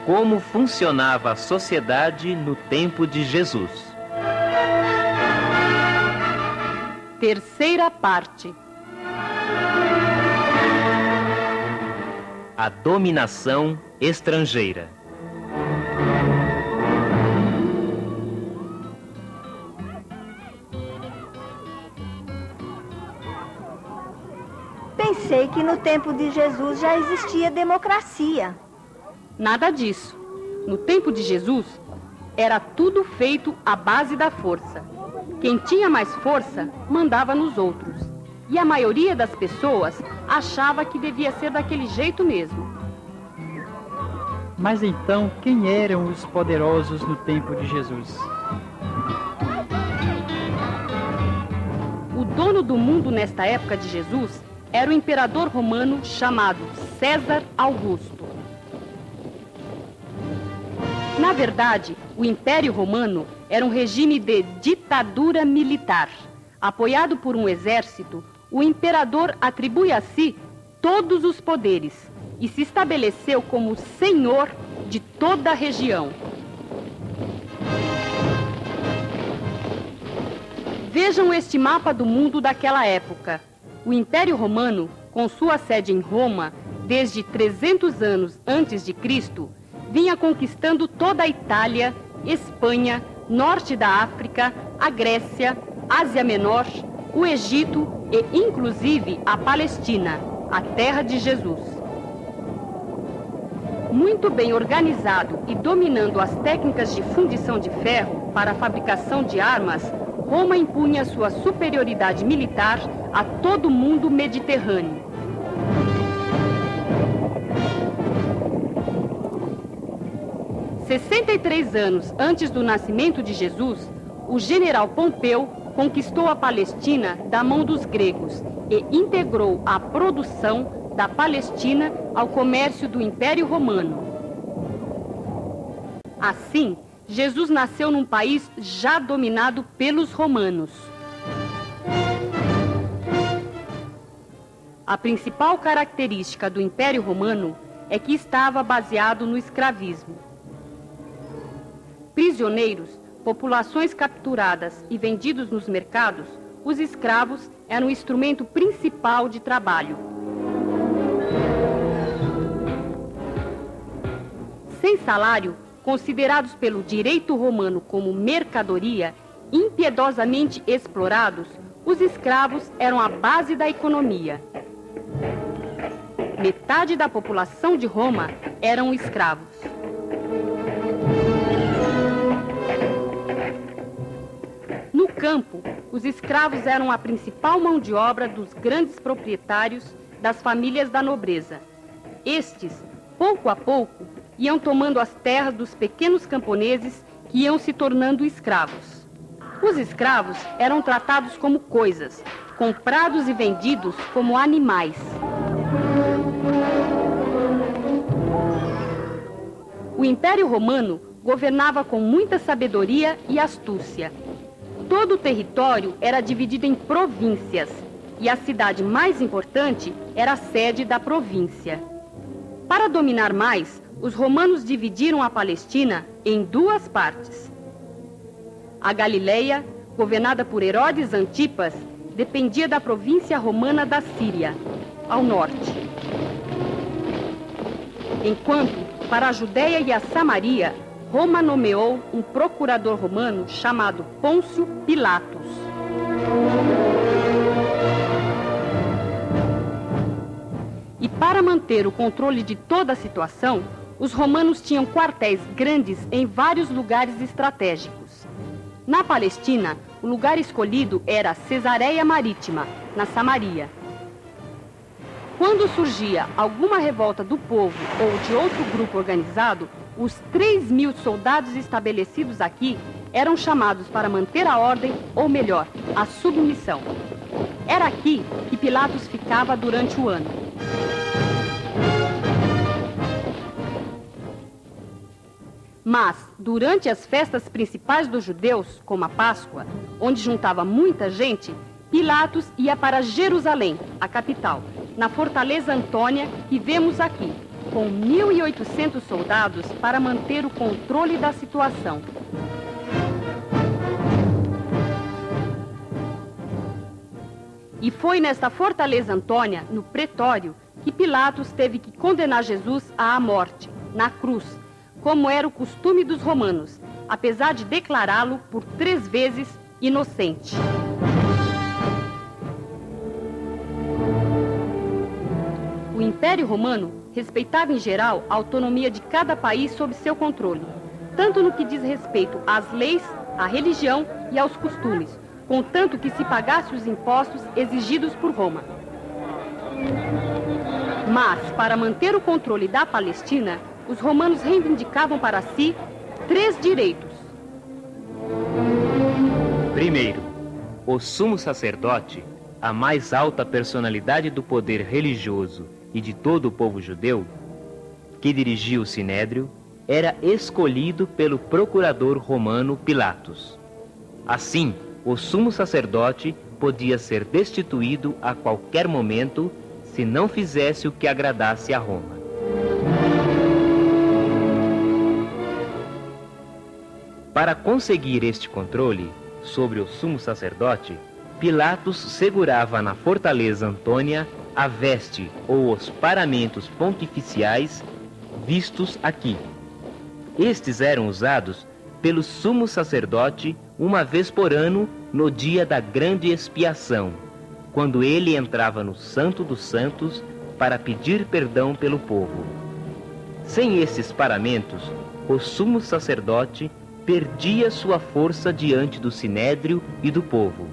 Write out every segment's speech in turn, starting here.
Como funcionava a sociedade no tempo de Jesus. Terceira parte. A dominação estrangeira. Pensei que no tempo de Jesus já existia democracia. Nada disso. No tempo de Jesus, era tudo feito à base da força. Quem tinha mais força, mandava nos outros. E a maioria das pessoas achava que devia ser daquele jeito mesmo. Mas então, quem eram os poderosos no tempo de Jesus? O dono do mundo nesta época de Jesus era o imperador romano chamado César Augusto. Na verdade, o Império Romano era um regime de ditadura militar. Apoiado por um exército, o imperador atribui a si todos os poderes e se estabeleceu como senhor de toda a região. Vejam este mapa do mundo daquela época. O Império Romano, com sua sede em Roma, desde 300 anos antes de Cristo, vinha conquistando toda a Itália, Espanha, norte da África, a Grécia, Ásia Menor, o Egito e, inclusive, a Palestina, a terra de Jesus. Muito bem organizado e dominando as técnicas de fundição de ferro para a fabricação de armas, Roma impunha sua superioridade militar a todo o mundo mediterrâneo. – 63 anos antes do nascimento de Jesus, o general Pompeu conquistou a Palestina da mão dos gregos e integrou a produção da Palestina ao comércio do Império Romano. Assim, Jesus nasceu num país já dominado pelos romanos. A principal característica do Império Romano é que estava baseado no escravismo. Prisioneiros, populações capturadas e vendidos nos mercados, os escravos eram o instrumento principal de trabalho. Sem salário, considerados pelo direito romano como mercadoria, impiedosamente explorados, os escravos eram a base da economia. Metade da população de Roma eram escravos. No campo, os escravos eram a principal mão de obra dos grandes proprietários das famílias da nobreza. Estes, pouco a pouco, iam tomando as terras dos pequenos camponeses que iam se tornando escravos. Os escravos eram tratados como coisas, comprados e vendidos como animais. O Império Romano governava com muita sabedoria e astúcia. Todo o território era dividido em províncias, e a cidade mais importante era a sede da província. Para dominar mais, os romanos dividiram a Palestina em duas partes. A Galileia, governada por Herodes Antipas, dependia da província romana da Síria, ao norte. Enquanto, para a Judéia e a Samaria, Roma nomeou um procurador romano chamado Pôncio Pilatos. E para manter o controle de toda a situação, os romanos tinham quartéis grandes em vários lugares estratégicos. Na Palestina, o lugar escolhido era Cesareia Marítima, na Samaria. Quando surgia alguma revolta do povo ou de outro grupo organizado, os 3.000 soldados estabelecidos aqui eram chamados para manter a ordem, ou melhor, a submissão. Era aqui que Pilatos ficava durante o ano. Mas, durante as festas principais dos judeus, como a Páscoa, onde juntava muita gente, Pilatos ia para Jerusalém, a capital, na fortaleza Antônia que vemos aqui. com 1.800 soldados para manter o controle da situação. E foi nesta Fortaleza Antônia, no Pretório, que Pilatos teve que condenar Jesus à morte, na cruz, como era o costume dos romanos, apesar de declará-lo por 3 vezes inocente. O Império Romano respeitava em geral a autonomia de cada país sob seu controle, tanto no que diz respeito às leis, à religião e aos costumes, contanto que se pagasse os impostos exigidos por Roma. Mas, para manter o controle da Palestina, os romanos reivindicavam para si 3 direitos. Primeiro, o sumo sacerdote, a mais alta personalidade do poder religioso e de todo o povo judeu, que dirigia o Sinédrio, era escolhido pelo procurador romano Pilatos. Assim, o sumo sacerdote podia ser destituído a qualquer momento se não fizesse o que agradasse a Roma. Para conseguir este controle sobre o sumo sacerdote, Pilatos segurava na Fortaleza Antônia a veste ou os paramentos pontificiais vistos aqui. Estes eram usados pelo sumo sacerdote uma vez por ano no dia da grande expiação, quando ele entrava no Santo dos Santos para pedir perdão pelo povo. Sem esses paramentos, o sumo sacerdote perdia sua força diante do Sinédrio e do povo.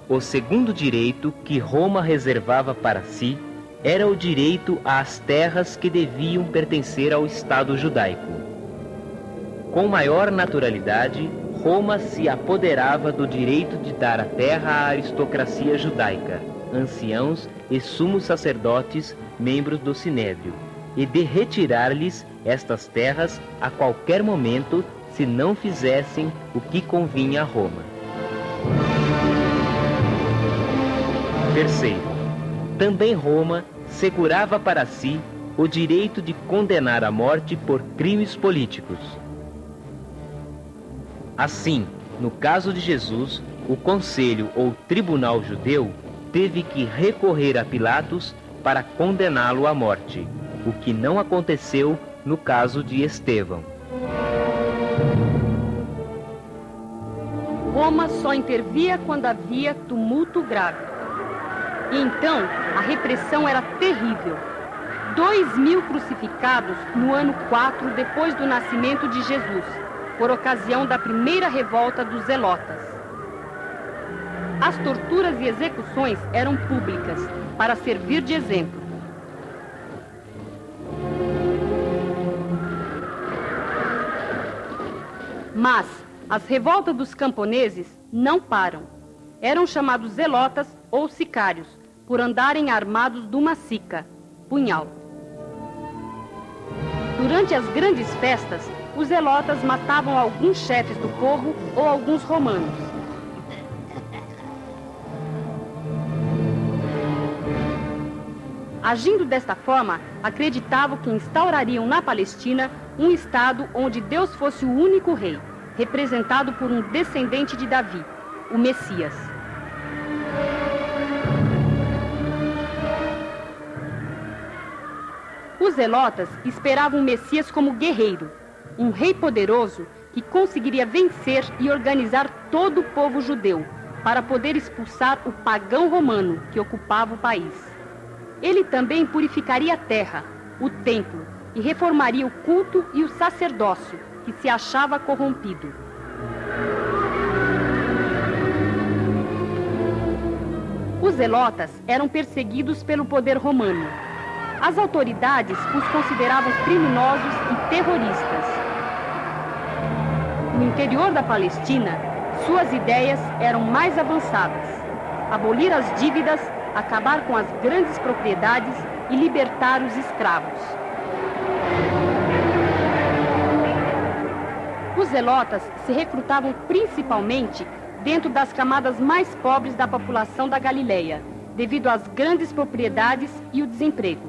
O segundo direito que Roma reservava para si era o direito às terras que deviam pertencer ao Estado judaico. Com maior naturalidade, Roma se apoderava do direito de dar a terra à aristocracia judaica, anciãos e sumos sacerdotes, membros do Sinédrio, e de retirar-lhes estas terras a qualquer momento se não fizessem o que convinha a Roma. Terceiro, também Roma segurava para si o direito de condenar à morte por crimes políticos. Assim, no caso de Jesus, o conselho ou tribunal judeu teve que recorrer a Pilatos para condená-lo à morte, o que não aconteceu no caso de Estevão. Roma só intervia quando havia tumulto grave. E então, a repressão era terrível. 2.000 crucificados no ano 4 depois do nascimento de Jesus, por ocasião da primeira revolta dos Zelotas. As torturas e execuções eram públicas, para servir de exemplo. Mas as revoltas dos camponeses não param. Eram chamados zelotas ou sicários, por andarem armados de uma sica, punhal. Durante as grandes festas, os zelotas matavam alguns chefes do povo ou alguns romanos. Agindo desta forma, acreditavam que instaurariam na Palestina um estado onde Deus fosse o único rei, representado por um descendente de Davi, o Messias. Os zelotas esperavam o Messias como guerreiro, um rei poderoso que conseguiria vencer e organizar todo o povo judeu para poder expulsar o pagão romano que ocupava o país. Ele também purificaria a terra, o templo, e reformaria o culto e o sacerdócio, que se achava corrompido. Os zelotas eram perseguidos pelo poder romano. As autoridades os consideravam criminosos e terroristas. No interior da Palestina, suas ideias eram mais avançadas: abolir as dívidas, acabar com as grandes propriedades e libertar os escravos. Os zelotas se recrutavam principalmente dentro das camadas mais pobres da população da Galileia, devido às grandes propriedades e o desemprego.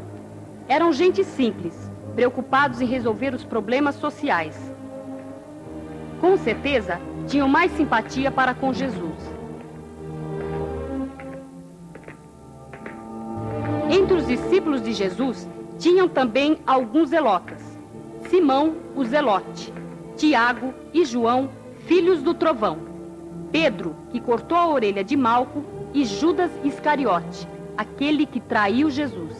Eram gente simples, preocupados em resolver os problemas sociais. Com certeza, tinham mais simpatia para com Jesus. Entre os discípulos de Jesus, tinham também alguns zelotas. Simão, o zelote, Tiago e João, filhos do trovão, Pedro, que cortou a orelha de Malco, e Judas Iscariote, aquele que traiu Jesus.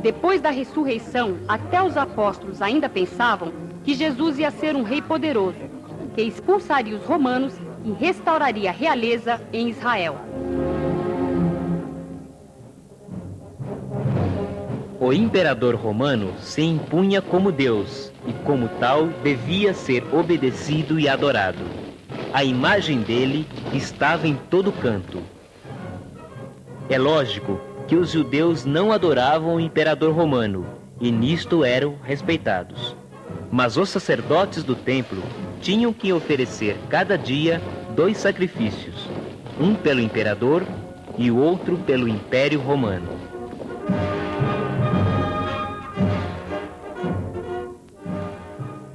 Depois da ressurreição, até os apóstolos ainda pensavam que Jesus ia ser um rei poderoso, que expulsaria os romanos e restauraria a realeza em Israel. O imperador romano se impunha como Deus e, como tal, devia ser obedecido e adorado. A imagem dele estava em todo canto. É lógico que os judeus não adoravam o imperador romano e nisto eram respeitados. Mas os sacerdotes do templo tinham que oferecer cada dia 2 sacrifícios, um pelo imperador e o outro pelo Império Romano.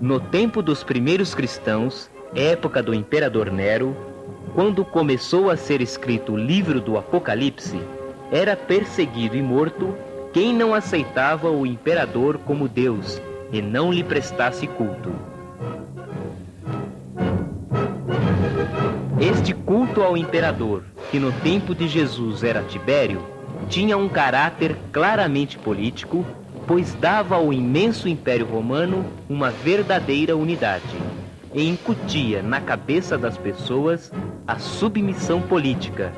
No tempo dos primeiros cristãos, época do imperador Nero, quando começou a ser escrito o livro do Apocalipse, era perseguido e morto quem não aceitava o imperador como Deus e não lhe prestasse culto. Este culto ao imperador, que no tempo de Jesus era Tibério, tinha um caráter claramente político, pois dava ao imenso Império Romano uma verdadeira unidade e incutia na cabeça das pessoas a submissão política,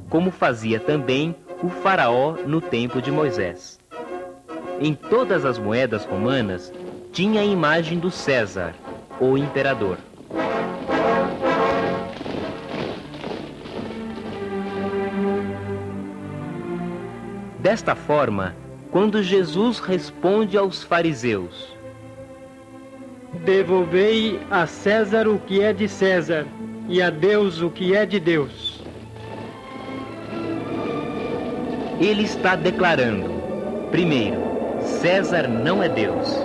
como fazia também o faraó no tempo de Moisés. Em todas as moedas romanas tinha a imagem do César, o imperador. Desta forma, quando Jesus responde aos fariseus: Devolvei a César o que é de César, e a Deus o que é de Deus. Ele está declarando: primeiro, César não é Deus.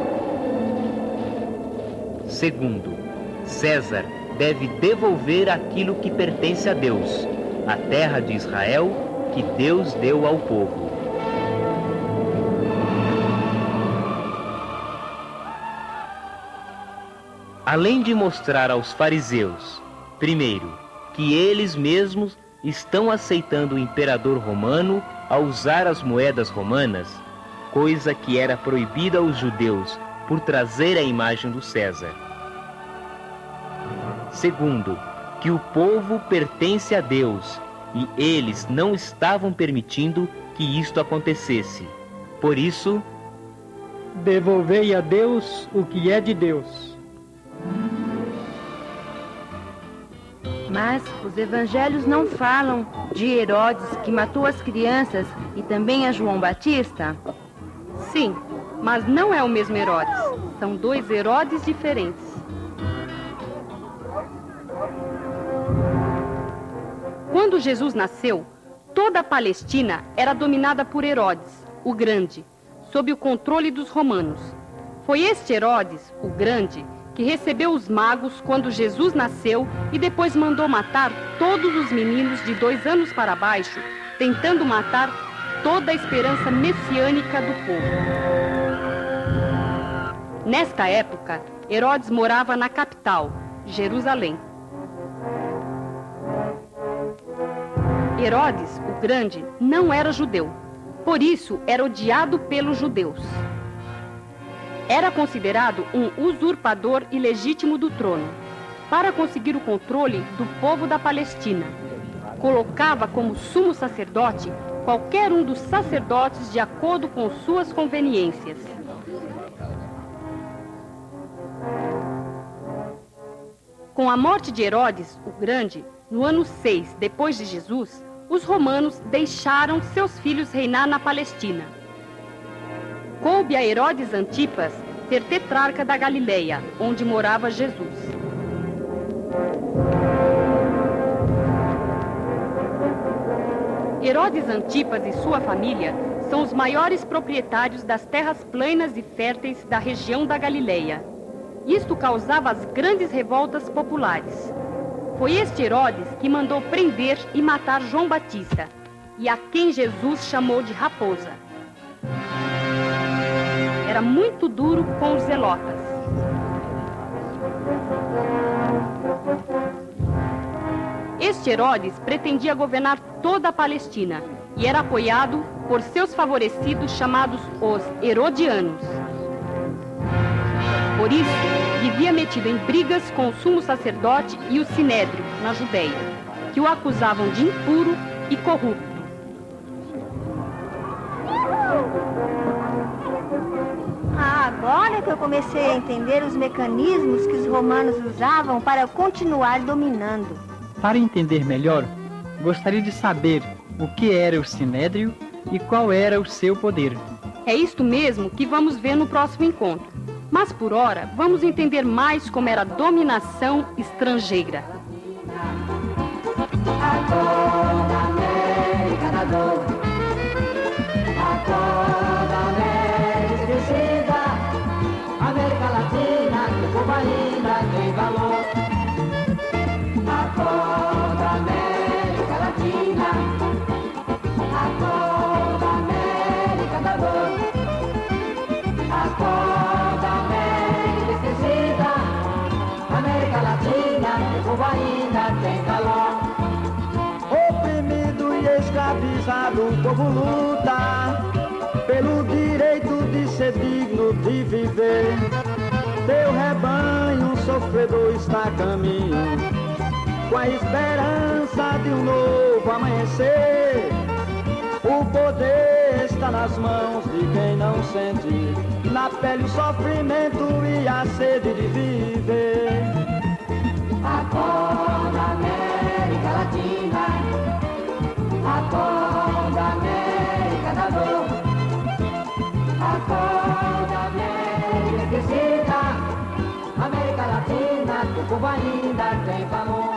Segundo, César deve devolver aquilo que pertence a Deus, a terra de Israel que Deus deu ao povo. Além de mostrar aos fariseus, primeiro, que eles mesmos estão aceitando o imperador romano a usar as moedas romanas, coisa que era proibida aos judeus por trazer a imagem do César. Segundo, que o povo pertence a Deus e eles não estavam permitindo que isto acontecesse. Por isso, devolvei a Deus o que é de Deus. Mas os evangelhos não falam de Herodes, que matou as crianças, e também a João Batista? Sim, mas não é o mesmo Herodes. São 2 Herodes diferentes. Quando Jesus nasceu, toda a Palestina era dominada por Herodes, o Grande, sob o controle dos romanos. Foi este Herodes, o Grande, que recebeu os magos quando Jesus nasceu e depois mandou matar todos os meninos de 2 anos para baixo, tentando matar toda a esperança messiânica do povo. Nesta época, Herodes morava na capital, Jerusalém. Herodes, o Grande, não era judeu, por isso era odiado pelos judeus. Era considerado um usurpador ilegítimo do trono, para conseguir o controle do povo da Palestina. Colocava como sumo sacerdote qualquer um dos sacerdotes de acordo com suas conveniências. Com a morte de Herodes, o Grande, no ano 6 depois de Jesus, os romanos deixaram seus filhos reinar na Palestina. Coube a Herodes Antipas ser tetrarca da Galileia, onde morava Jesus. Herodes Antipas e sua família são os maiores proprietários das terras planas e férteis da região da Galileia. Isto causava as grandes revoltas populares. Foi este Herodes que mandou prender e matar João Batista, e a quem Jesus chamou de raposa. Era muito duro com os zelotas. Este Herodes pretendia governar toda a Palestina e era apoiado por seus favorecidos chamados os Herodianos. Por isso, vivia metido em brigas com o sumo sacerdote e o sinédrio, na Judeia, que o acusavam de impuro e corrupto. Agora que eu comecei a entender os mecanismos que os romanos usavam para continuar dominando. Para entender melhor, gostaria de saber o que era o sinédrio e qual era o seu poder. É isto mesmo que vamos ver no próximo encontro. Mas por ora, vamos entender mais como era a dominação estrangeira. América Latina, que o povo ainda tem valor. Acorda, América Latina, acorda, América da dor. Acorda, América esquecida, América Latina, que o povo ainda tem valor. Oprimido e escravizado, o povo luta pelo direito de ser digno de viver. Teu rebanho sofredor está a caminho, com a esperança de um novo amanhecer. O poder está nas mãos de quem não sente na pele o sofrimento e a sede de viver. Acorda, América Latina, acorda, América da dor. Acorda, América esquecida, América Latina, que o povo ainda tem valor.